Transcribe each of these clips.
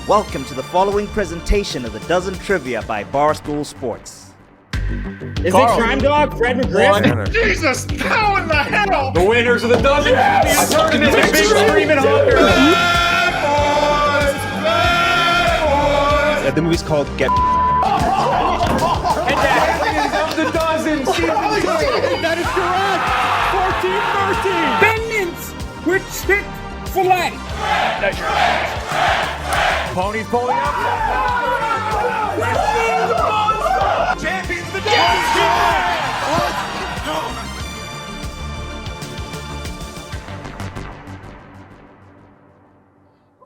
Welcome to the following presentation of the Dozen Trivia by Barstool Sports. Is it Crime Dog, Fred McGriff? Jesus, how in the hell? The winners of the Dozen Trivia Tournament, the big screaming honker. The movie's called Get. And that winners of the Dozen season 2. That is correct. 14-13. Bennings with Chick-fil-A. That's your Ponies pulling up. Champions of the Dozen.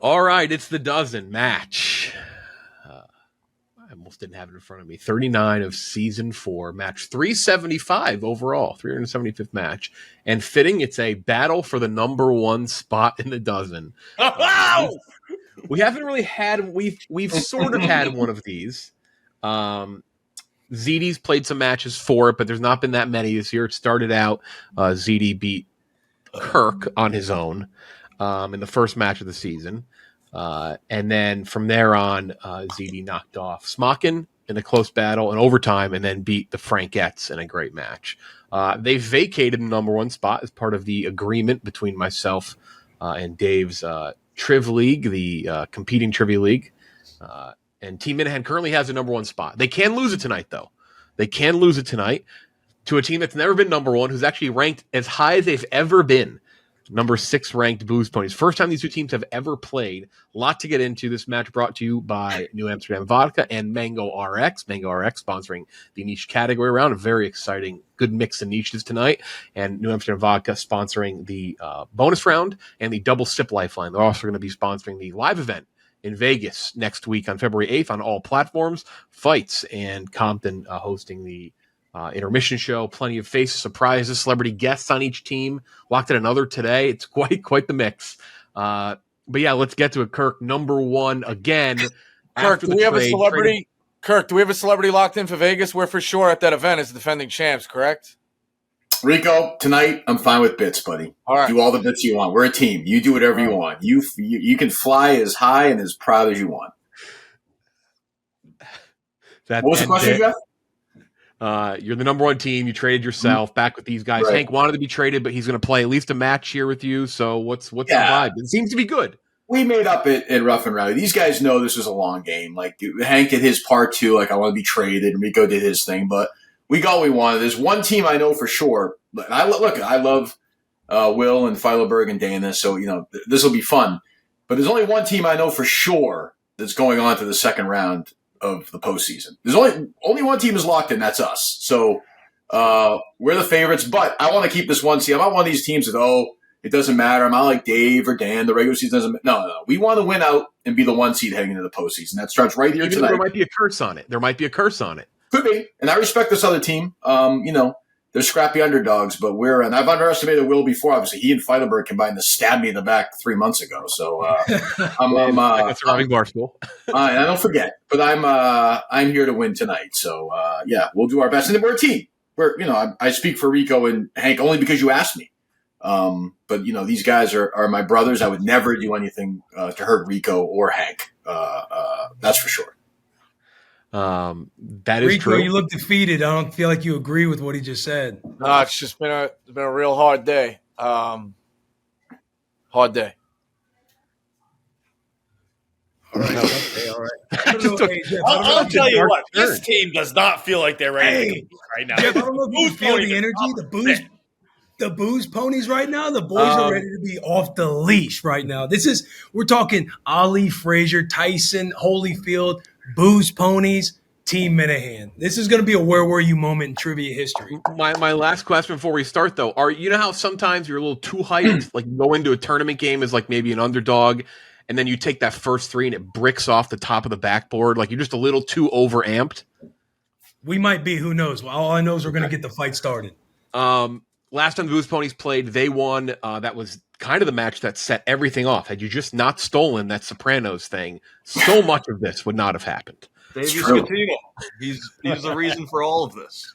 All right, it's the Dozen match. I almost didn't have it in front of me. 39 of season 4, match 375 overall, 375th match. And fitting, it's a battle for the number 1 spot in the Dozen. We haven't really had, we've sort of had one of these. ZD's played some matches for it, but there's not been that many this year. It started out, ZD beat Kirk on his own in the first match of the season. And then from there on, ZD knocked off Smockin in a close battle and overtime, and then beat the Frankettes in a great match. They vacated the number 1 spot as part of the agreement between myself and Dave's Triv League, the competing trivia league. And Team Minihane currently has the number 1 spot. They can lose it tonight, though. They can lose it tonight to a team that's never been number 1, who's actually ranked as high as they've ever been. Number 6 ranked Booze Ponies. First time these two teams have ever played. A lot to get into. This match brought to you by New Amsterdam Vodka and Mango RX. Mango RX sponsoring the niche category round. A very exciting, good mix of niches tonight. And New Amsterdam Vodka sponsoring the bonus round and the double sip lifeline. They're also going to be sponsoring the live event in Vegas next week on February 8th on all platforms. Feits and Compton hosting the intermission show. Plenty of faces, surprises, celebrity guests on each team. Locked in another today. It's quite the mix. But yeah, let's get to it. Kirk, number 1 again. Kirk, do we have a celebrity? Kirk, do we have a celebrity locked in for Vegas? We're for sure at that event as defending champs, correct? Rico, tonight I'm fine with bits, buddy. All right. Do all the bits you want. We're a team. You do whatever you want. You can fly as high and as proud as you want. What was the question, Jeff? You're the number 1 team. You traded yourself back with these guys. Right. Hank wanted to be traded, but he's going to play at least a match here with you. So what's the vibe? It seems to be good. We made up at Rough and Rowdy. These guys know this was a long game. Like Hank did his part too. Like I want to be traded, and Rico did his thing. But we got what we wanted. There's one team I know for sure. I love Will and Feilerberg and Dana. So this will be fun. But there's only one team I know for sure that's going on to the second round of the postseason. There's only one team is locked in. That's us. So we're the favorites. But I want to keep this one seed. I'm not one of these teams that it doesn't matter. I'm not like Dave or Dan. The regular season doesn't. No. We want to win out and be the 1 seed heading into the postseason. That starts right here tonight. There might be a curse on it. Could be. And I respect this other team. They're scrappy underdogs, but and I've underestimated Will before. Obviously, he and Feilerberg combined to stab me in the back 3 months ago. So I'm surviving Barstool. And I don't forget, but I'm here to win tonight. So we'll do our best. And we're a team. I speak for Rico and Hank only because you asked me. But these guys are my brothers. I would never do anything to hurt Rico or Hank. That's for sure. That is Rico, true. you look defeated. I don't feel like you agree with what he just said. No, it's just been a real hard day. Hard day. All right. I'll tell you what. This team does not feel like they're ready to compete right now. Jeff, I don't know if you feel the energy, the booze ponies right now. The boys are ready to be off the leash right now. We're talking Ali, Frazier, Tyson, Holyfield, Booze Ponies, Team Minihane. This is going to be a where were you moment in trivia history. My last question before we start, though, you know how sometimes you're a little too hyped, like you go into a tournament game as like maybe an underdog, and then you take that first 3 and it bricks off the top of the backboard, like you're just a little too overamped? We might be, who knows? All I know is we're going to get the fight started. Last time the Booze Ponies played, they won. That was kind of the match that set everything off. Had you just not stolen that Sopranos thing, so much of this would not have happened. Davies Catino. He's the reason for all of this.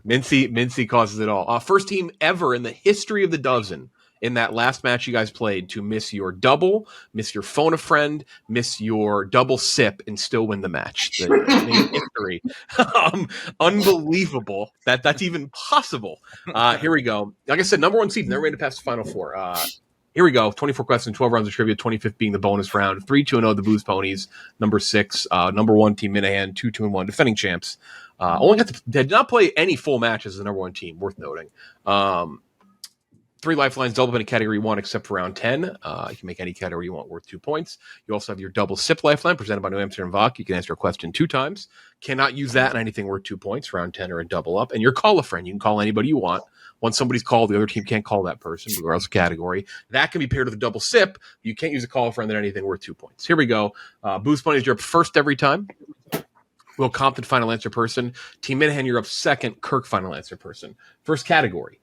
Mincy causes it all. First team ever in the history of the Dozen in that last match you guys played to miss your double, miss your phone a friend, miss your double sip, and still win the match. The history. Unbelievable that's even possible. Here we go. Like I said, number 1 seed, never made it past the Final Four. Here we go. 24 questions, 12 rounds of trivia, 25th being the bonus round. 3-2-0, the Booze Ponies. Number 6, number 1 team Minihane, 2-2-1, defending champs. Did not play any full matches as the number 1 team, worth noting. 3 lifelines, double up any category you want except for round 10. You can make any category you want worth 2 points. You also have your double sip lifeline presented by New Amsterdam Vodka. You can answer a question 2 times. Cannot use that in anything worth 2 points, round 10 or a double up. And your call a friend. You can call anybody you want. Once somebody's called, the other team can't call that person, regardless of category. That can be paired with a double sip. You can't use a call a friend in anything worth 2 points. Here we go. Booze Ponies, you're up first every time. Will Compton, final answer person. Team Minihane, you're up second. Kirk, final answer person. First category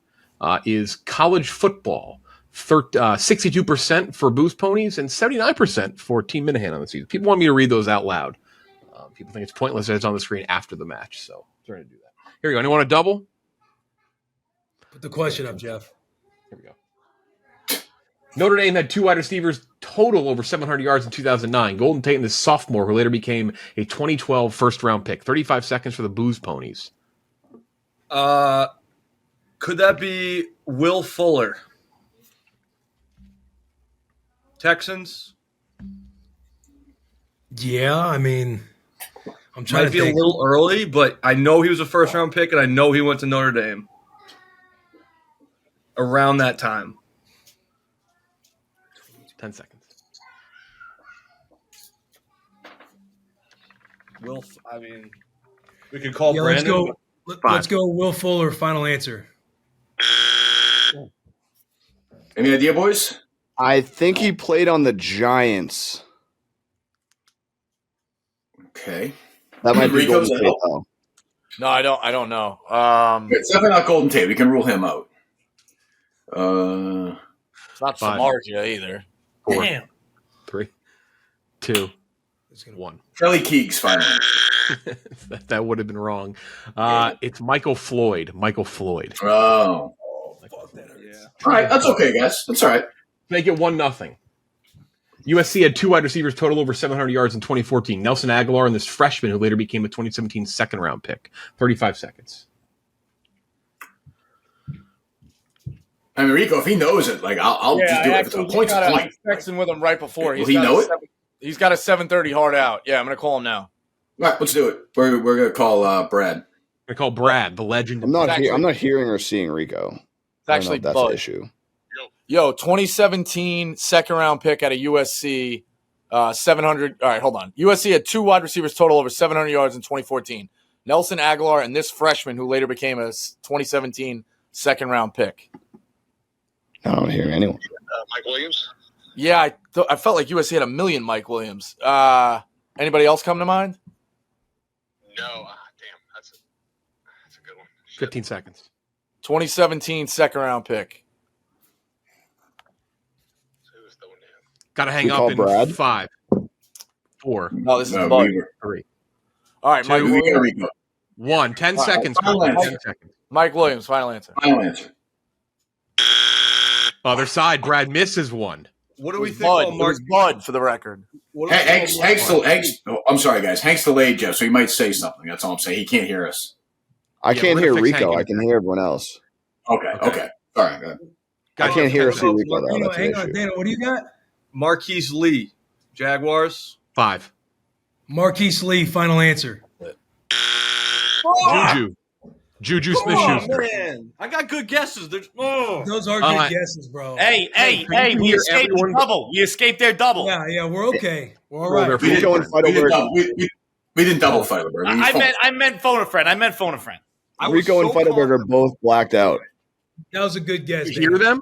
is college football. 62% for Booze Ponies and 79% for Team Minihane on the season. People want me to read those out loud. People think it's pointless that it's on the screen after the match, so I'm trying to do that. Here we go. Anyone want a double? Put the question up, Jeff. Here we go. Notre Dame had 2 wide receivers total over 700 yards in 2009. Golden Tate and the sophomore, who later became a 2012 first-round pick. 35 seconds for the Booze Ponies. Could that be Will Fuller? Texans? Yeah, I mean, I'm trying Might to be think. a little early, but I know he was a first-round pick, and I know he went to Notre Dame around that time. 10 seconds. We could call Yeah, Brandon. let's go. Will Fuller, final answer. Any idea, boys? I think he played on the Giants. Okay. That might be Rico's Golden Tate, out. though. No, I don't know. It's definitely not Golden Tate. We can rule him out. It's not 5, Samardzija either. 4, Damn. 3, 2, 1. Kelly Keegs, finally. that would have been wrong. It's Michael Floyd. Michael Floyd. Oh. All right, that's okay, guys. That's all right. Make it 1-0. USC had 2 wide receivers total over 700 yards in 2014. Nelson Aguilar and this freshman who later became a 2017 second-round pick. 35 seconds. I mean, Rico, if he knows it, like I'll just do it. If it's a point to point. I'm texting with him right before. Will he know it? He's got a 7:30 hard out. Yeah, I'm going to call him now. All right, let's do it. We're gonna call Brad. I call Brad, the legend. I'm not hearing or seeing Rico. It's actually that's Bud. the issue. Yo, 2017 second-round pick out of USC, 700. All right, hold on. USC had 2 wide receivers total over 700 yards in 2014. Nelson Aguilar and this freshman who later became a 2017 second-round pick. I don't hear anyone. Mike Williams? Yeah, I felt like USC had a million Mike Williams. Anybody else come to mind? No. Damn. That's a good one. 15 seconds. 2017 second-round pick. Who's the one now? Got to hang We up call in Brad? 5, 4, No, this is No, Bud. 3, All right, Mike Two. We got Williams. Rico. 1. 10 All right, seconds. final Kirk, answer. 10 seconds. Mike Williams, final answer. Final answer. Other side, Brad misses 1. What do we think Bud. about It Mark? was Bud, for the record. What do we think about Hank's I'm sorry, guys. Hank's delayed, Jeff, so he might say something. That's all I'm saying. He can't hear us. I Yeah, can't we're hear gonna fix Rico. Hank. I can hear everyone else. Okay. All right. Good. I can't hear or see Mark- Rico, though. That's the Hang on, issue. Dana. What do you got? Marquise Lee, Jaguars? 5. Marquise Lee, final answer. Juju Come on, Smith-Schuster. man. I got good guesses. Those are good guesses, bro. Hey, we hear escaped everyone- the double. We escaped their double. Yeah, we're okay. We're all Roll their right. We Rico and didn't, we didn't Feidelberg. double, we didn't double Feidelberg. I meant phone a friend. I was Rico and so Feidelberg are both blacked out. That was a good guess. You hear Dana. them?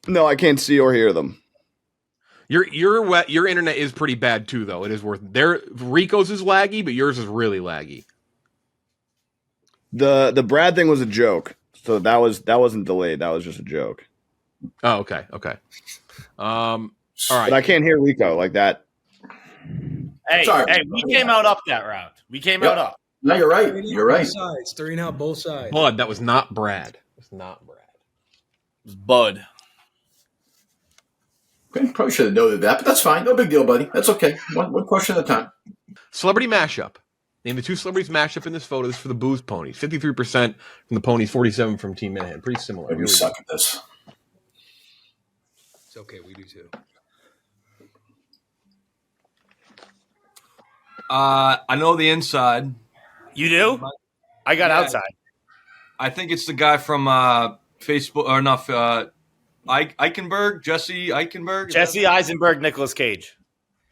No, I can't see or hear them. Your internet is pretty bad too, though. It is worth. Rico's is laggy, but yours is really laggy. The Brad thing was a joke, so that wasn't delayed. That was just a joke. Oh, okay. All right. But I can't hear Rico like that. Hey, we came out up that round. We came out up. No, you're right. You're right. Both sides. 3 and out both sides. Bud, that was not Brad. It was not Brad. It was Bud. Okay, probably should have noted that, but that's fine. No big deal, buddy. That's okay. One question at a time. Celebrity mashup. Name the two celebrities mashup in this photo. This is for the Booze Ponies. 53% from the Ponies, 47% from Team Minihane. Pretty similar. We suck at this. It's okay. We do too. I know the inside. You do? I got outside. I think it's the guy from Facebook or not. Eichenberg, Jesse Eichenberg. Jesse Eisenberg, Nicolas Cage.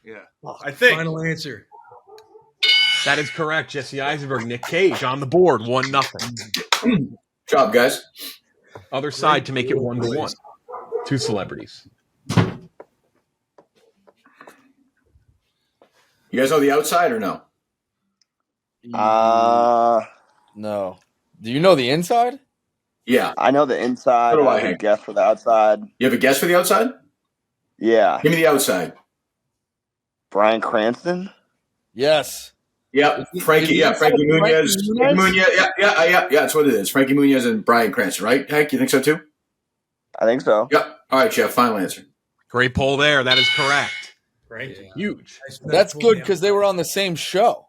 Yeah, I think. Final answer. That is correct. Jesse Eisenberg, Nick Cage on the board. 1-0. Job, guys. Other side to make it 1-1. Two celebrities. You guys know the outside or no? No. Do you know the inside? Yeah. I know the inside. So do I, I have a Hank. guess for the outside. You have a guess for the outside? Yeah. Give me the outside. Bryan Cranston? Yes. Yeah, Frankie. Yeah, Frankie Muniz. Frankie Muniz. Yeah. That's what it is. Frankie Muniz and Bryan Cranston, right? Hank, you think so too? I think so. Yeah. All right, Jeff. Final answer. Great poll there. That is correct. Right. Huge. That's good because they were on the same show.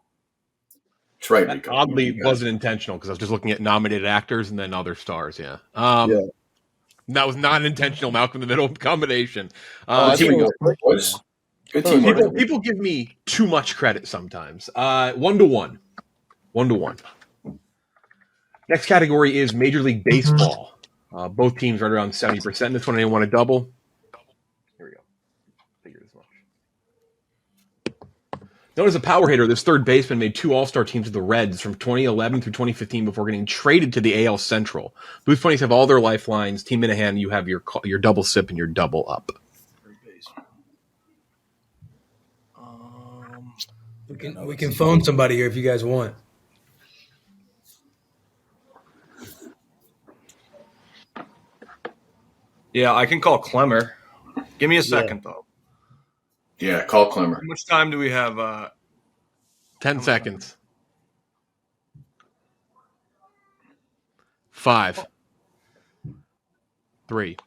That's right, That Rico. oddly wasn't intentional because I was just looking at nominated actors and then other stars. Yeah. That was not an intentional Malcolm in the Middle combination. Team boys. Good team. People give me too much credit sometimes. 1-1. 1-1. Next category is Major League Baseball. Both teams right around 70%. This one I didn't want to double. Here we go. Figure this much. Known as a power hitter, this third baseman made two All-Star teams with the Reds from 2011 through 2015 before getting traded to the AL Central. Booze Ponies have all their lifelines. Team Minihane, you have your double sip and your double up. We can phone somebody here if you guys want. Yeah, I can call Clemmer. Give me a second though. Yeah, call Clemmer. How much time do we have? 10 seconds. 5, 3,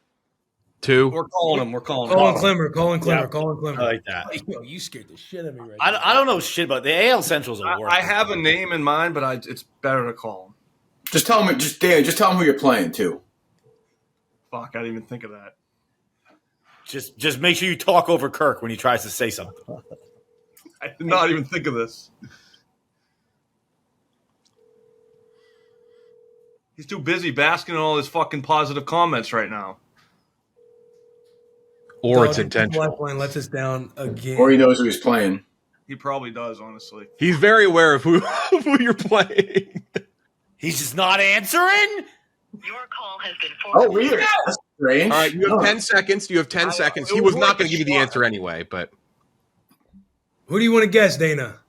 2. We're calling him. Calling Clemmer. I like that. Yo, you scared the shit out of me right I don't know shit about the AL Central's a work. I have a name in mind, but it's better to call him. Just tell him. Dan, just tell him who you're playing too. Fuck, I didn't even think of that. Just make sure you talk over Kirk when he tries to say something. I did not even think of this. He's too busy basking in all his fucking positive comments right now. Or Dog, it's this intentional. lifeline lets us down again. Or he knows who he's playing. He probably does, honestly. He's very aware of who you're playing. He's just not answering? Your call has been Oh, forwarded. weird. That's strange. All right, you have 10 seconds. You have 10 seconds. He was not going to give you the answer anyway, but Who do you want to guess, Dana?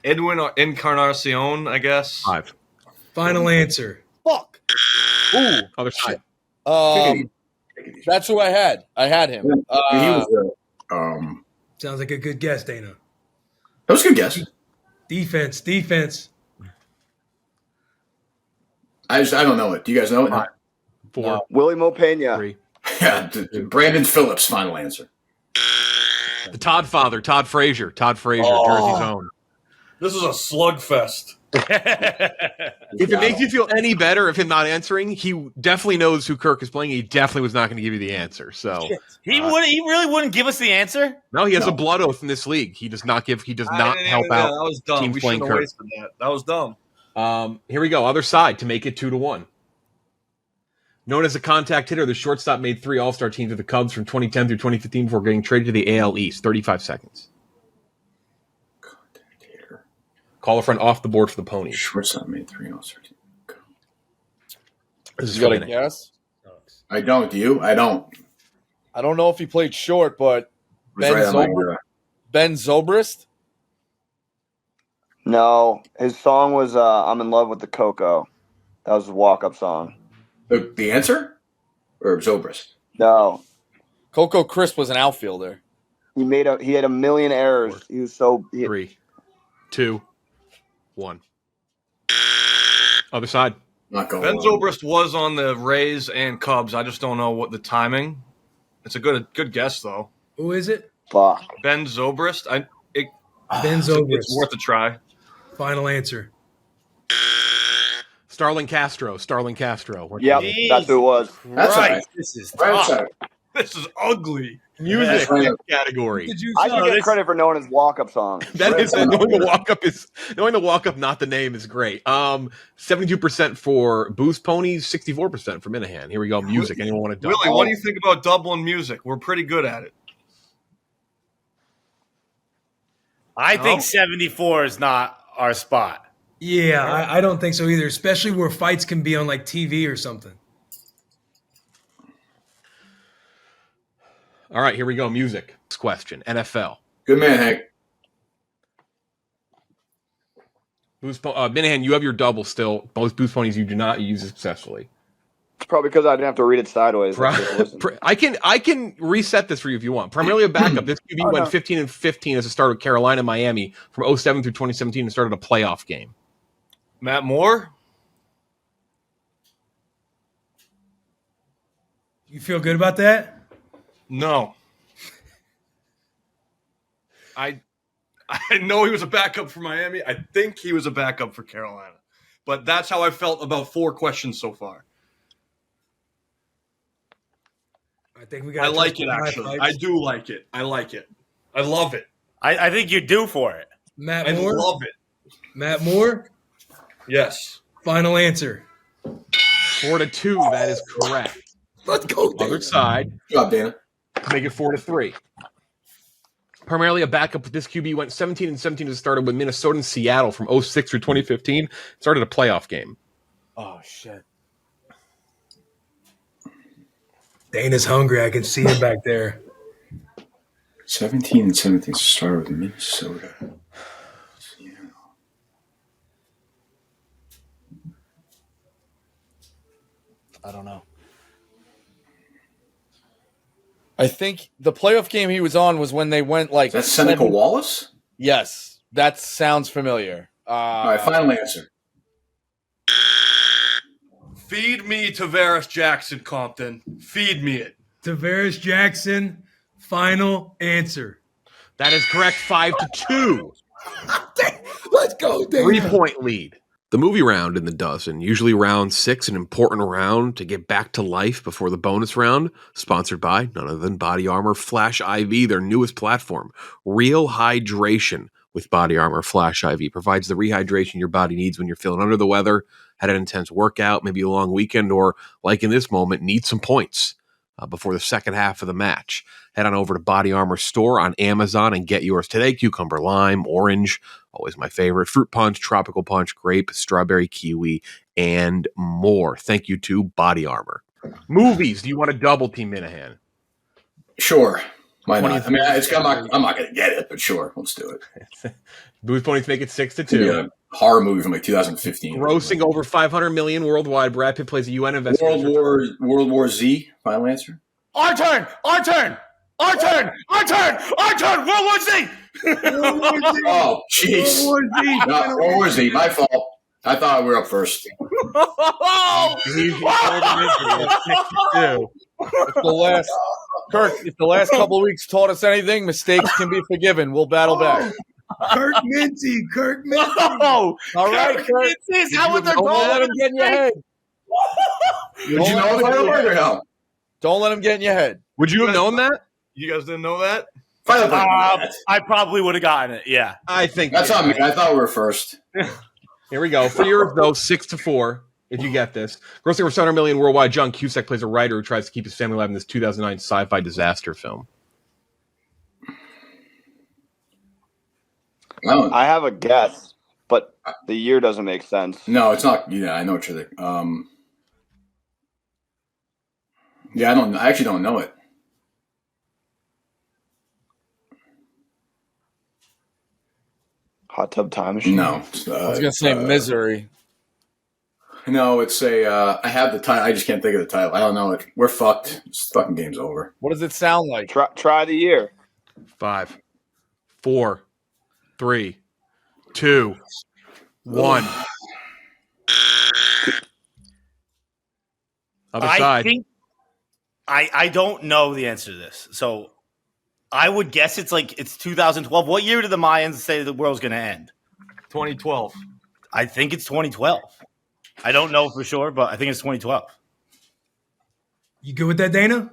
Edwin Encarnacion, I guess. 5. Final answer. Fuck. Ooh. Other side. That's who I had. I had him. He was. Sounds like a good guess, Dana. That was a good guess. Defense. I don't know it. Do you guys know it? 5, 4, Willie Mopena. 3. Yeah, Brandon Phillips. Final answer. The Todd father, Todd Frazier, Jersey's own. This is a slugfest. If it makes you feel any better of him not answering, he definitely knows who Kirk is playing. He definitely was not going to give you the answer. So He really wouldn't give us the answer? no, he has a blood oath in this league. He does not give. He does not help out. That was dumb. teams We playing shouldn't have Kirk. wasted that. That was dumb. Here we go. Other side to make it 2-1. Known as a contact hitter, the shortstop made 3 All-Star teams with the Cubs from 2010 through 2015 before getting traded to the AL East. 35 seconds. Contact hitter. Call a friend off the board for the Ponies. Shortstop made 3 All-Star teams. This is You got a funny. guess? I don't. Do you? I don't. I don't know if he played short, but It's right on my ear. Ben Zobrist? No, his song was "I'm in Love with the Coco." That was his walk-up song. The answer? Or Zobrist? No, Coco Crisp was an outfielder. he had a million errors. He was so 3, 2, 1. Other side. Not going Ben on. Zobrist was on the Rays and Cubs. I just don't know what the timing. It's a good guess though. Who is it? Fuck. Ben Zobrist. Ben It's Zobrist. worth a try. Final answer. Starling Castro. Yep, that's who it was. That's Right. right. This is Right tough. side. This is ugly. Music right. category. Did you I say can get credit for knowing his walk-up song. That is knowing the walk up, not the name is great. 72% for Boost Ponies, 64% for Minihane. Here we go. Music. Anyone want to double? Willie, what do you think about doubling music? We're pretty good at it. I think 74 is not our spot. Yeah, I don't think so either, especially where fights can be on like TV or something. All right, here we go. Music. Next question. NFL. Good man, Hank. Minihane, you have your double still. Both Boost Ponies you do not use successfully. It's probably because I didn't have to read it sideways. I can reset this for you if you want. Primarily a backup. This QB went 15-15 as a starter with Carolina, Miami from 07 through 2017 and started a playoff game. Matt Moore? You feel good about that? No. I know he was a backup for Miami. I think he was a backup for Carolina. But that's how I felt about 4 questions so far. I think we got. I like it, actually. I do like it. I like it. I love it. I think you're due for it. Matt I Moore. love it. Matt Moore. Yes. Final answer. 4-2. That is correct. Let's go. Other side. Good job, Dana. Make it 4-3. Primarily a backup, this QB went 17-17 as a starter with Minnesota and Seattle from 06 through 2015. Started a playoff game. Oh, shit. Dana's hungry. I can see him back there. 17-17 started with Minnesota. I don't know. I think the playoff game he was on was when they went like. That's Seneca Wallace? Yes, that sounds familiar. All right, final answer. Feed me Tavares Jackson, Compton. Feed me it. Tavares Jackson. Final answer. That is correct. 5-2. Let's go, Dana. 3-point lead. The movie round in the dozen, usually round 6, an important round to get back to life before the bonus round, sponsored by none other than Body Armor Flash IV, their newest platform. Real hydration with Body Armor Flash IV provides the rehydration your body needs when you're feeling under the weather, had an intense workout, maybe a long weekend, or like in this moment, need some points before the second half of the match. Head on over to Body Armor store on Amazon and get yours today. Cucumber, lime, orange, always my favorite. Fruit punch, tropical punch, grape, strawberry, kiwi, and more. Thank you to Body Armor. Movies. Do you want to double team Minihane? Sure. Why not? I mean, I'm not going to get it, but sure, let's do it. Boost Ponies make it 6-2. Yeah, horror movie from like 2015. Grossing over $500 million worldwide. Brad Pitt plays a UN investigator. World War Z. Final answer. Our turn. World War Z. Oh, jeez. World War Z. My fault. I thought we were up first. If the last couple of weeks taught us anything, mistakes can be forgiven. We'll battle back. Kirk Minty. Oh, all right, Kirk. Is that what they're Don't let calling him get in your head. Did you know the final word or no? Don't let him get in your head. Would you have known that? You guys didn't know that? Final word. I probably would have gotten it. Yeah. I think That's on me. I thought we were first. Here we go. For yours, though, 6-4, if you get this. Grossing over $700 million worldwide, John Cusack plays a writer who tries to keep his family alive in this 2009 sci-fi disaster film. I have a guess, but the year doesn't make sense. No, it's not. Yeah, I know what you're thinking. Yeah, I actually don't know it. Hot Tub Time Machine? No. I was going to say Misery. No, it's I have the title. I just can't think of the title. I don't know it. We're fucked. This fucking game's over. What does it sound like? Try the year. 5, 4, 3, 2, 1. Other side. I don't know the answer to this. So I would guess it's 2012. What year did the Mayans say the world's going to end? 2012. I think it's 2012. I don't know for sure, but I think it's 2012. You good with that, Dana?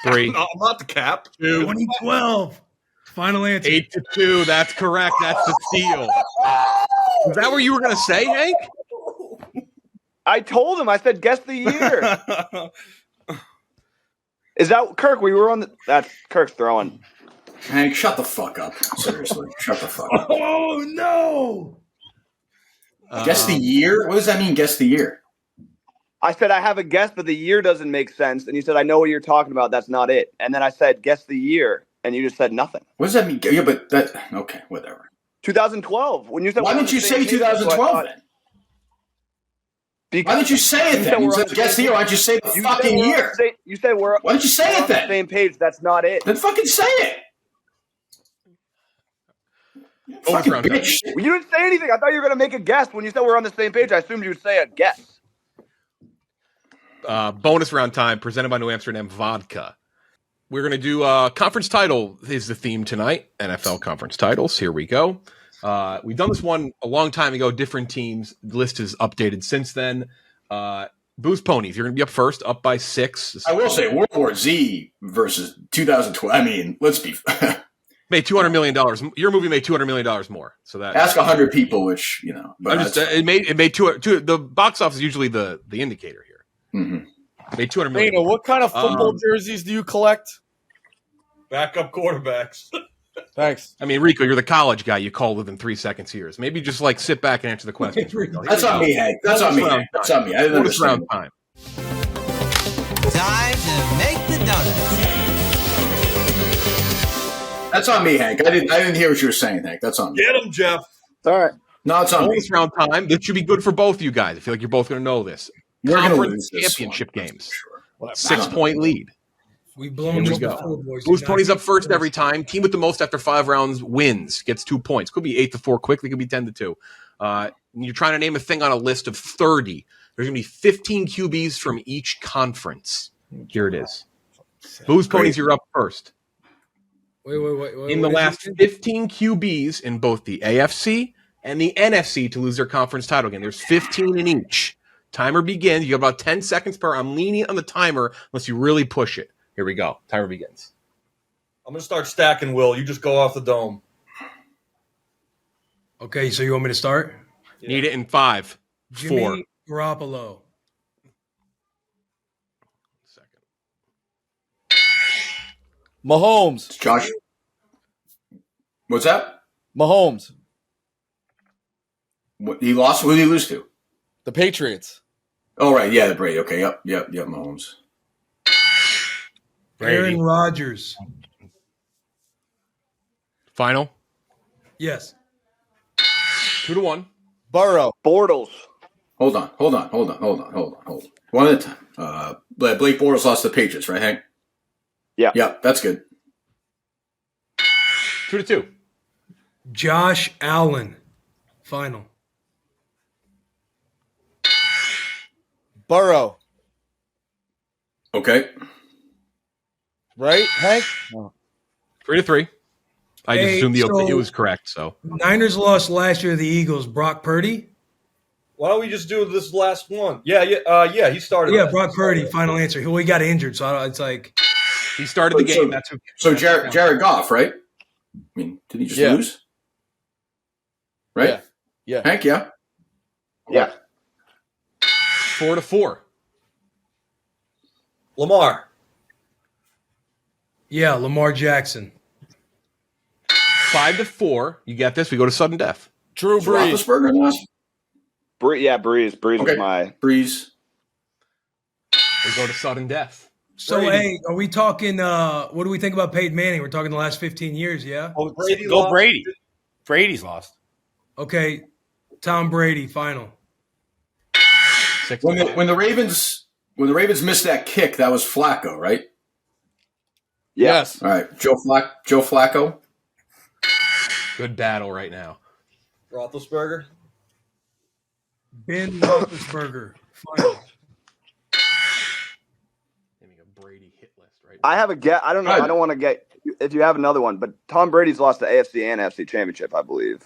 3. No, I'm not the cap. 2012. Final answer. 8-2. That's correct. That's the steal. Is that what you were going to say, Hank? I told him. I said, guess the year. Is that Kirk? We were on the. That's Kirk's throwing. Hank, shut the fuck up. Seriously, shut the fuck up. Oh no! Guess the year? What does that mean? Guess the year? I said I have a guess, but the year doesn't make sense. And you said I know what you're talking about. That's not it. And then I said guess the year, and you just said nothing. What does that mean? Yeah, but that okay, whatever. 2012. When you said why didn't you say 2012 then? Why didn't you say it then? You said guess the year. Why didn't you say the fucking year? You said we're. Why didn't you say it then? On the same page. That's not it. Then fucking say it. Fucking bitch. You didn't say anything. I thought you were going to make a guess. When you said we're on the same page, I assumed you would say a guess. Bonus round time presented by New Amsterdam Vodka. We're going to do conference title is the theme tonight. NFL conference titles. Here we go. We've done this one a long time ago. Different teams. The list is updated since then. Booze Ponies. You're going to be up first, up by 6. I will say World War Z versus 2012. I mean, let's be made $200 million. Your movie made $200 million more. So that ask 100 people, which you know. But it made two. The box office is usually the indicator here. Mm-hmm. It made $200 million. Dana, what kind of football jerseys do you collect? Backup quarterbacks. Thanks. I mean, Rico, you're the college guy. You called within 3 seconds here. Maybe just sit back and answer the question. That's on me, Hank. That's on me. That's on me. I didn't understand. Round time. Time to make the donuts. That's on me, Hank. I didn't hear what you were saying, Hank. That's on me. Get him, Jeff. All right. No, it's on me. Bonus round time. This should be good for both of you guys. I feel like you're both going to know this. We're going to Conference lose this championship one, games. Sure. 6-point lead. We've blown this Here we go. before, boys. Booze Ponies up first every time. Team with the most after 5 rounds wins. Gets 2 points. Could be 8-4 quickly. Could be 10-2. You're trying to name a thing on a list of 30. There's going to be 15 QBs from each conference. Here it is. Booze Ponies, you're up first. Wait. In the last 15 QBs in both the AFC and the NFC to lose their conference title again. There's 15 in each. Timer begins. You have about 10 seconds per. I'm leaning on the timer unless you really push it. Here we go. Timer begins. I'm going to start stacking, Will. You just go off the dome. Okay, so you want me to start? Need it in 5, 4. Jimmy Garoppolo. Mahomes. Josh. What's that? Mahomes. What, he lost? Who did he lose to? The Patriots. Oh, right. Yeah, the Brady. Okay. Yep, Mahomes. Aaron Rodgers. Final? Yes. 2-1. Burrow. Bortles. Hold on. One at a time. Blake Bortles lost to the Patriots, right, Hank? Yeah. Yeah, that's good. 2-2. Josh Allen. Final. Burrow. Okay. Right, Hank? 3-3. I just Hey, assumed so- it was correct. So Niners lost last year to the Eagles. Brock Purdy. Why don't we just do this last one? Yeah, he started. Yeah, that. Brock Purdy. Final answer. He got injured, so it's like he started the game. That's who. So Jared Goff, right? I mean, did he just lose? Right? Yeah. Hank, yeah. Yeah. 4-4. Lamar. yeah, Lamar Jackson. 5-4. You get this. We go to sudden death. Drew Brees. Roethlisberger last? Breeze. Breeze Okay. was my. Breeze. We go to sudden death. So, hey, are we talking what do we think about Peyton Manning? We're talking the last 15 years, yeah? Oh, Brady Go lost. Brady. Brady's lost. Okay, Tom Brady, final. 6. When the Ravens missed that kick, that was Flacco, right? Yeah. Yes. All right, Joe Flacco. Good battle right now. Roethlisberger. Ben Roethlisberger, final. Brady hit I have a guess. I don't know. I don't want to get if you have another one, but Tom Brady's lost the AFC and NFC championship, I believe.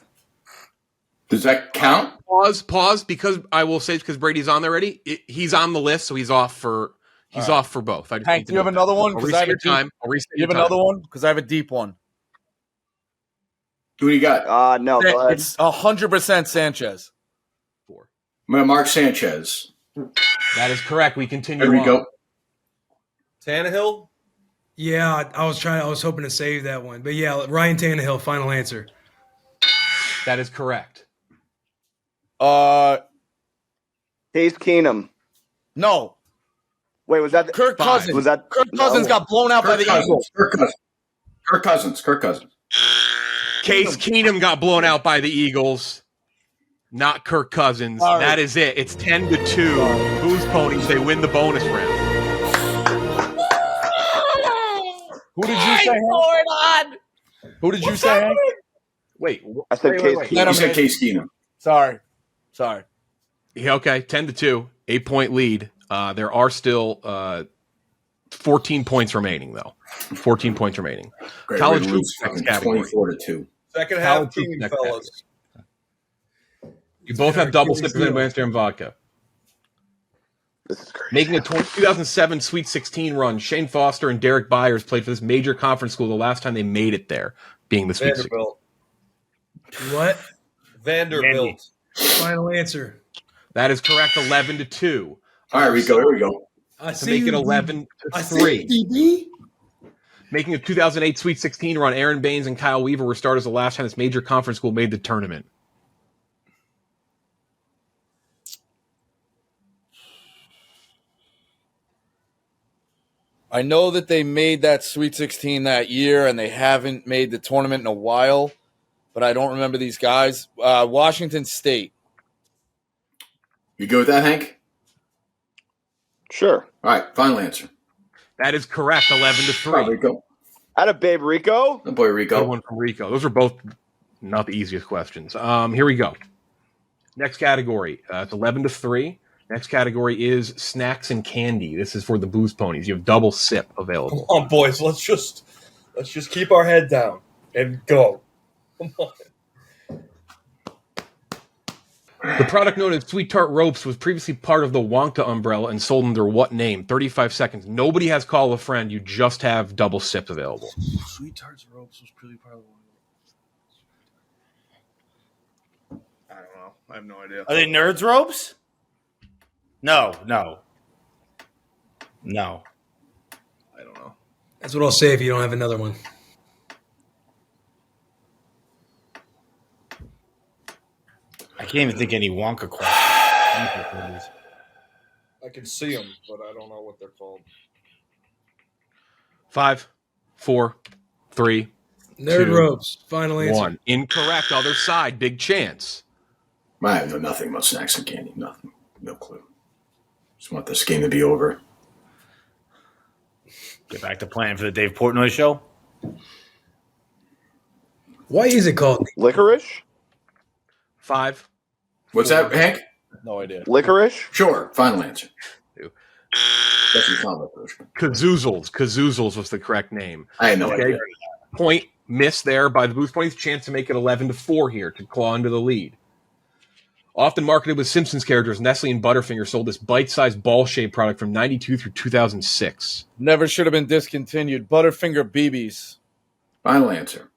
Does that count? Pause, because I will say because Brady's on there already. He's on the list, so he's off for off for both. I just Hank, do you have another one? I'll reset your time. Do you have another one? Because I have a deep one. Who do you got? No, go ahead. It's 100% Sanchez. Mark Sanchez. That is correct. We continue. There we go. Tannehill? Yeah, I was hoping to save that one. But yeah, Ryan Tannehill, final answer. That is correct. Case Keenum. No. Wait, was that Kirk Cousins? Was that Kirk Cousins got blown out by the Eagles. Kirk Cousins. Case Keenum got blown out by the Eagles, not Kirk Cousins. Right. That is it. It's 10-2. Booze Ponies. They win the bonus round. Who did you say? Hank? Who did you say? Hank? Wait, I said Case Keenum. You said Case Keenum. Sorry. Yeah, okay, 10-2, 8-point lead. There are still 14 points remaining, though. 14 points remaining. Great, College we're hoops losing next category. 24-2. Second College half team, next fellas. You both have double sips of Amsterdam vodka. This is crazy. Making a 2007 Sweet 16 run, Shane Foster and Derek Byers played for this major conference school the last time they made it there, being the Sweet 16. Vanderbilt. What? Vanderbilt. Final answer. That is correct, 11-2. All right, Rico, here we go. To make it 11-3. DB. Making a 2008 Sweet 16 run, Aaron Baines and Kyle Weaver were starters the last time this major conference school made the tournament. I know that they made that Sweet 16 that year, and they haven't made the tournament in a while, but I don't remember these guys. Washington State. You go with that, Hank? Sure. All right, final answer. That is correct, 11-3. Rico. Out of Babe Rico. Good boy, Rico. Good one from Rico. Those are both not the easiest questions. Here we go. Next category. It's 11-3. Next category is snacks and candy. This is for the Booze Ponies. You have double sip available. Come on, boys. Let's just keep our head down and go. Come on. The product known as Sweet Tart Ropes was previously part of the Wonka umbrella and sold under what name? 35 seconds. Nobody has call a friend. You just have double sip available. Sweet Tarts Ropes was pretty part of the I don't know. I have no idea. Are they Nerds Ropes? No. I don't know. That's what I'll say if you don't have another one. I can't even think any Wonka questions. I can see them, but I don't know what they're called. 5, 4, 3, Nerd 2, Ropes. Final answer. 1. Incorrect. Other side. Big chance. I know nothing about snacks and candy. Nothing. No clue. Just want this game to be over. Get back to planning for the Dave Portnoy show. Why is it called Licorice? 5. What's that, Hank? No idea. Licorice? Sure. Final answer. Two. Definitely not licorice. Kazoozles. Kazoozles was the correct name. I had no idea. Point missed there by the Booze Ponies. Chance to make it 11-4 here to claw into the lead. Often marketed with Simpsons characters, Nestle and Butterfinger sold this bite-sized ball-shaped product from 92 through 2006. Never should have been discontinued. Butterfinger BBs. Final answer.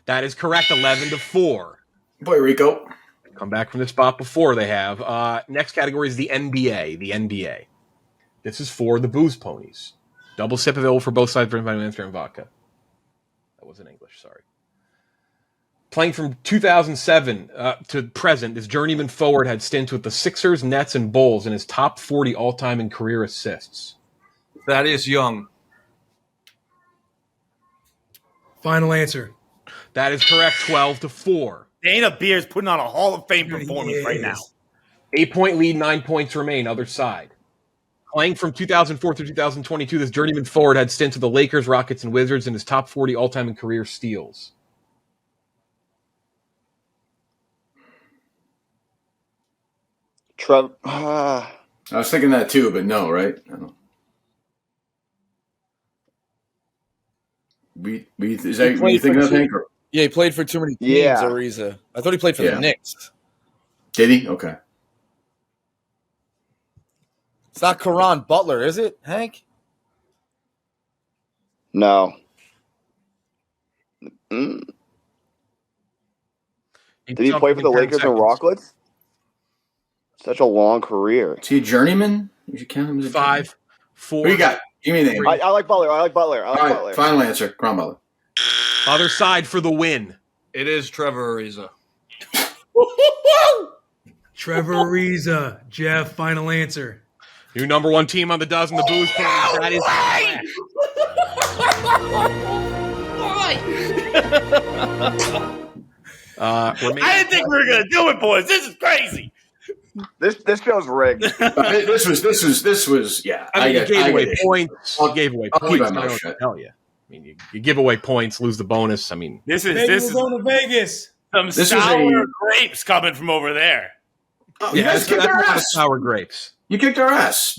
That is correct, 11-4. Boy, Rico. Come back from the spot before they have. Next category is the NBA. The NBA. This is for the Booze Ponies. Double sip available for both sides, vitamin and vodka. That wasn't English, sorry. Playing from 2007 to present, this journeyman forward had stints with the Sixers, Nets, and Bulls in his top 40 all-time in career assists. Thaddeus Young. Final answer. That is correct, 12-4. Dana Beer's putting on a Hall of Fame performance right now. 8-point lead, 9 points remain, other side. Playing from 2004 through 2022, this journeyman forward had stints with the Lakers, Rockets, and Wizards in his top 40 all-time in career steals. I was thinking that too, but no, right? I don't. Is that what you thinking of, Hank? Yeah, he played for too many teams, Ariza. I thought he played for the Knicks. Did he? Okay. It's not Caron Butler, is it, Hank? No. Did Did he play for the Lakers and Rocklets? Such a long career. Is he a journeyman? You should count him as a 5, 4. Who you got? Give me a name. I like Butler. All right, final answer. Caron Butler. Other side for the win. It is Trevor Ariza. Trevor Ariza. Jeff, final answer. New number 1 team on the dozen, the Booze Ponies. That is I didn't think we were gonna do it, boys. This is crazy. This show's rigged. This was. Yeah. I mean, you gave away points. I'll You gave away keep points. my I mouth don't shut. tell you. I mean, you give away points, lose the bonus. I mean, This is Vegas, we're going to Vegas. some This is sour a- grapes coming from over there. You guys that's kicked a our lot of ass. sour grapes. You kicked our ass.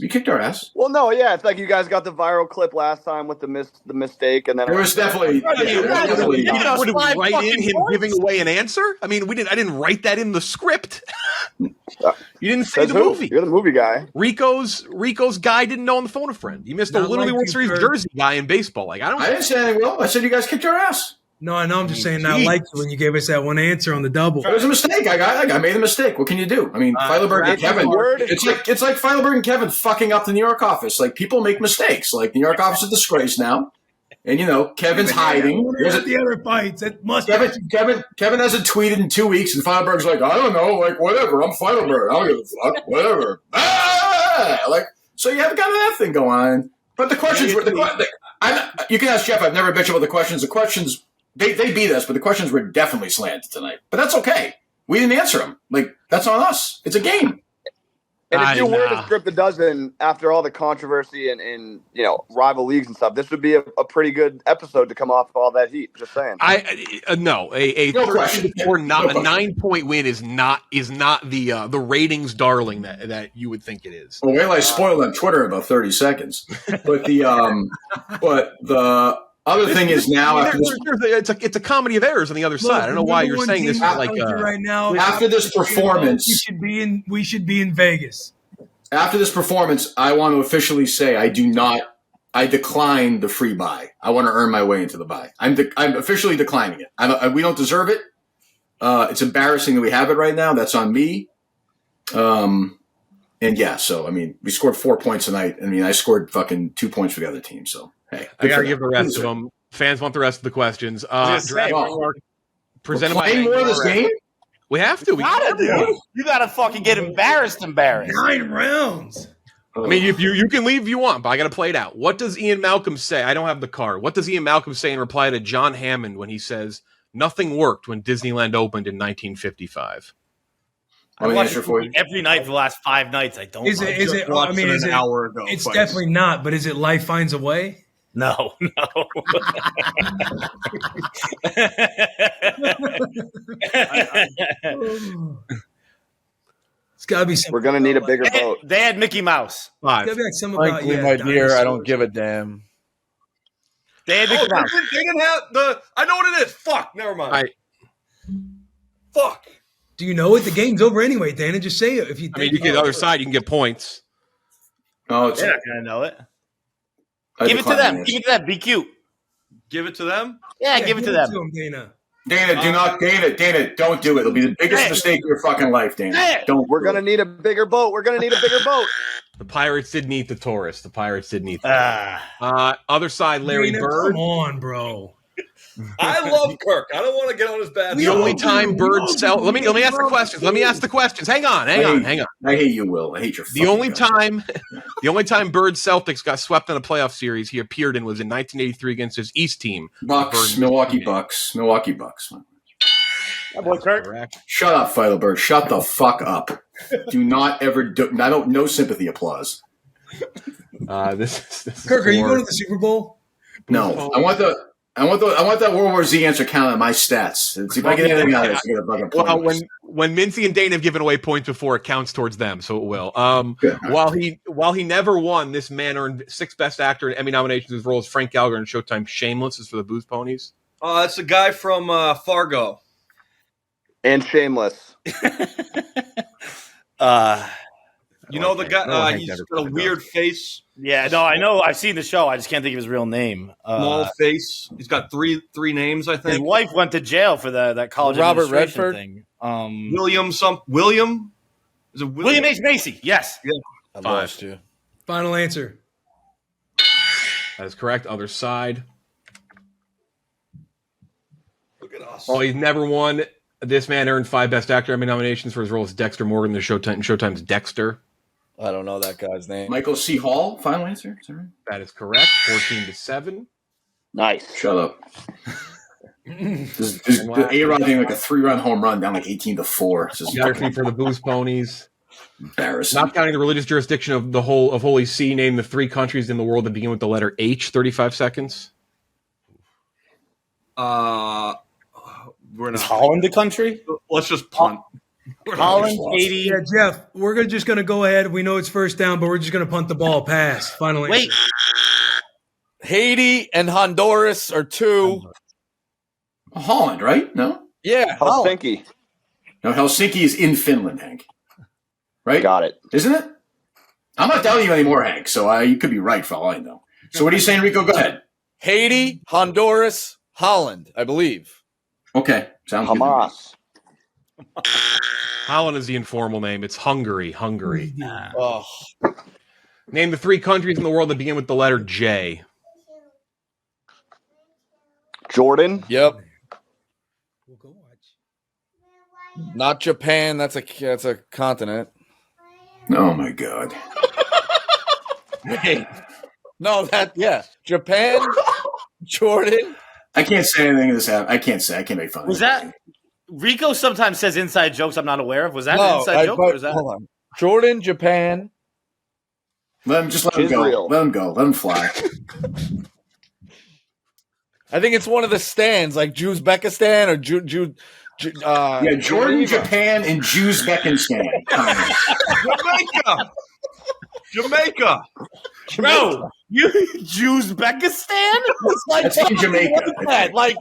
Well, no, yeah, it's like you guys got the viral clip last time with the mistake, and then There was definitely. You didn't put it five right in fucking him points. giving away an answer. I mean, I didn't write that in the script. You didn't say Says the who? movie. You're the movie guy. Rico's guy didn't know on the phone a friend. You missed a Not literally like World you, Series Kirk. jersey guy in baseball. Like I didn't say anything. Well, I said you guys kicked our ass. No, I know. I'm just saying not like you when you gave us that one answer on the double. It was a mistake. I made a mistake. What can you do? I mean, Feilerberg and Kevin. It's like Feilerberg and Kevin fucking up the New York office. Like people make mistakes. Like the New York office is a disgrace now, and Kevin's hiding. The other fights. That must. Kevin hasn't tweeted in 2 weeks, and Feilerberg's like, I don't know, like whatever. I'm Feilerberg. I don't give a fuck. Whatever. So you have got that thing going on. But the questions were you can ask Jeff. I've never bitched about the questions. The questions. They beat us, but the questions were definitely slanted tonight. But that's okay. We didn't answer them. Like, that's on us. It's a game. And if you were to script a dozen after all the controversy and rival leagues and stuff, this would be a pretty good episode to come off all that heat. Just saying. No, a 13-4 a 9-point win is not the ratings darling that you would think it is. Well, wait till I spoil on Twitter in about 30 seconds. But the other thing is now it's a comedy of errors on the other side. I don't know why you're saying this like right now. After this performance, we should be in Vegas. After this performance, I want to officially say I decline the free buy. I want to earn my way into the buy. I'm officially declining it. We don't deserve it. It's embarrassing that we have it right now. That's on me. So I mean, we scored 4 points tonight. I mean, I scored fucking 2 points for the other team. So. Hey, I gotta give the rest of them. Fans want the rest of the questions. Presented by more of this game. We have to. You gotta fucking get embarrassed. 9 rounds. I mean, if you can leave if you want, but I gotta play it out. What does Ian Malcolm say? I don't have the card. What does Ian Malcolm say in reply to John Hammond when he says nothing worked when Disneyland opened in 1955? I watched it for you every night for the last 5 nights. I don't. Is it? I mean, is it? Hour ago, it's definitely not. But is it? Life Finds a Way. No. It's got to be something. We're gonna need a bigger boat. They had Mickey Mouse. It's got to be like something about Frankly, my dear, I don't give a damn. They had Mickey Mouse. They didn't have the. I know what it is. Fuck. Never mind. Fuck. Do you know it? The game's over anyway, Dana. Just say it. If you. I mean, you get the other side, you can get points. Oh, they're not gonna know it. Give it to them. Give it to them. Be cute. Give it to them? Yeah, give it to them. Dana. Dana, Dana, don't do it. It'll be the biggest mistake of your fucking life, Dana. Don't. We're gonna need a bigger boat. The Pirates didn't eat the Taurus. Other side, Larry Dana, Bird. Come on, bro. I love Kirk. I don't want to get on his bad The side. only time Bird sell. Let me ask the questions. Hang on. I hate you, Will. I hate your. The only time Bird Celtics got swept in a playoff series he appeared in was in 1983 against his East team. Milwaukee Bucks. That boy Kirk. Shut up, Feidelberg. Shut the fuck up. Do not ever do. No sympathy applause. This Kirk, are you going to the Super Bowl? No, I want that World War Z answer counted on my stats. And see if I get anything out of this. Well, when Mincy and Dane have given away points before, it counts towards them, so it will. While he never won, this man earned 6th Best Actor and Emmy nominations with roles Frank Gallagher in Showtime Shameless is for the Booze Ponies. That's the guy from Fargo. And Shameless. You know the guy? He's got a weird face. Yeah, no, I know. I've seen the show. I just can't think of his real name. Small face. He's got three names, I think. His wife went to jail for that college Robert administration Redford thing. William? Is it William H. Macy. Yes. Yeah. I lost you. Final answer. That is correct. Other side. Look at us. Well, he's never won. This man earned 5 Best Actor Emmy nominations for his role as Dexter Morgan in Showtime's Dexter. I don't know that guy's name. Michael C. Hall, final answer? Is that right? That is correct. 14-7. Nice. Shut up. The A-Rod being like a 3-run home run down like 18-4. Geography for the Booze Ponies. Embarrassing. Not counting the religious jurisdiction of the whole of Holy See, name the 3 countries in the world that begin with the letter H. 35 seconds. We're not. Is Holland a country? Let's just punt. Holland, Haiti. Yeah, Jeff, we're just going to go ahead. We know it's first down, but we're just going to punt the ball. Pass. Final answer. Wait. Haiti and Honduras are 2. Holland, right? No? Yeah. Helsinki. No, Helsinki is in Finland, Hank. Right? Got it. Isn't it? I'm not doubting you anymore, Hank, so you could be right for all I know. So what are you saying, Rico? Go ahead. Haiti, Honduras, Holland, I believe. Okay. Sounds Hamas. Holland is the informal name. It's Hungary. Oh. Name the 3 countries in the world that begin with the letter J. Jordan. Yep. We'll go watch. Not Japan. That's a continent. good. Oh, my God. Wait. No, Japan, Jordan. I can't say anything in this app. I can't make fun of it. Was that Rico sometimes says inside jokes I'm not aware of? Was that an inside joke? Or was that... Hold on. Jordan, Japan. Let him go. Let him go. Let him fly. I think it's one of the stands, like Uzbekistan or Jordan, Japan, and Uzbekistan. Jamaica. Bro, Uzbekistan? That's in Jamaica. Like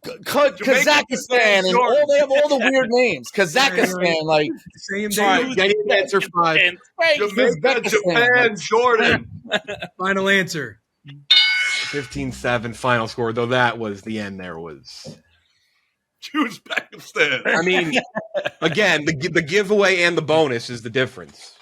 Kazakhstan, and they have all the weird names. Kazakhstan, like Same Sorry, day. answer 5. Jamaica, Japan, Jordan. Final answer. 15-7 final score, though that was the end there was. Uzbekistan. I mean, again, the giveaway and the bonus is the difference.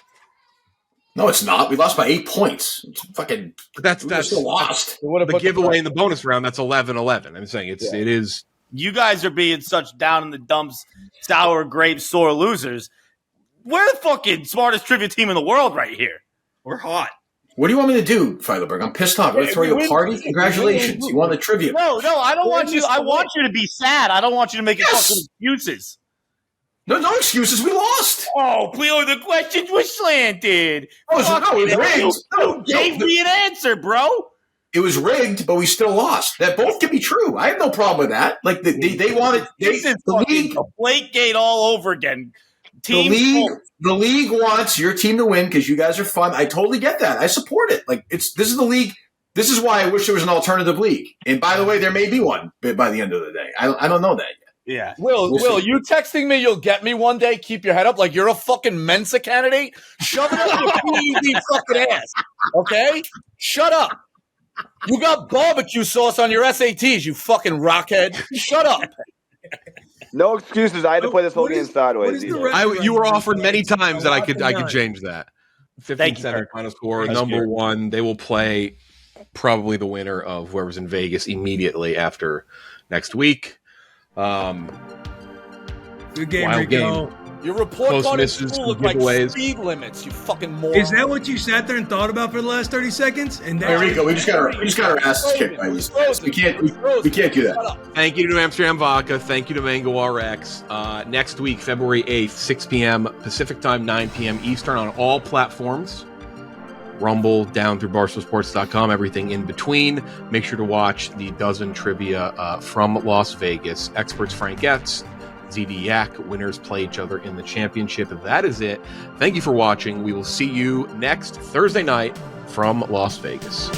No, it's not. We lost by 8 points. It's fucking. That's still lost. The giveaway in the bonus round. That's 11-11. I'm saying it is. You guys are being such down in the dumps, sour grape, sore losers. We're the fucking smartest trivia team in the world right here. We're hot. What do you want me to do, Feidelberg? I'm pissed off. I'm going to throw you a party? Congratulations. You won the trivia. No, I don't want you. I want you to be sad. I don't want you to make fucking excuses. No excuses. We lost. Oh, please, the questions were slanted. It was rigged. You gave me an answer, bro. It was rigged, but we still lost. That both can be true. I have no problem with that. Like they wanted the league, a Blake gate all over again. The league wants your team to win because you guys are fun. I totally get that. I support it. Like this is the league. This is why I wish there was an alternative league. And by the way, there may be one by the end of the day. I don't know that yet. Yeah. Will, you texting me you'll get me one day? Keep your head up like you're a fucking Mensa candidate? Shove it up your PED fucking ass. Okay? Shut up. You got barbecue sauce on your SATs, you fucking rockhead. Shut up. No excuses. I had to play this whole game sideways. You were offered many times that I could change that. 15-7 final score. Number 1. They will play probably the winner of whoever's in Vegas immediately after next week. Good game, Wild Rico. game. Your report Close card in misses, school look like speed limits, you fucking moron. Is that what you sat there and thought about for the last 30 seconds? And Hey, Rico, we just got our asses kicked by these guys. We can't do that. Thank you to Amsterdam Vodka. Thank you to Mango RX. Next week, February 8th, 6 p.m. Pacific Time, 9 p.m. Eastern on all platforms. Rumble, down through BarstoolSports.com, everything in between. Make sure to watch the Dozen Trivia from Las Vegas. Experts Frank Getz, ZDIAC. Winners play each other in the championship. That is it. Thank you for watching. We will see you next Thursday night from Las Vegas.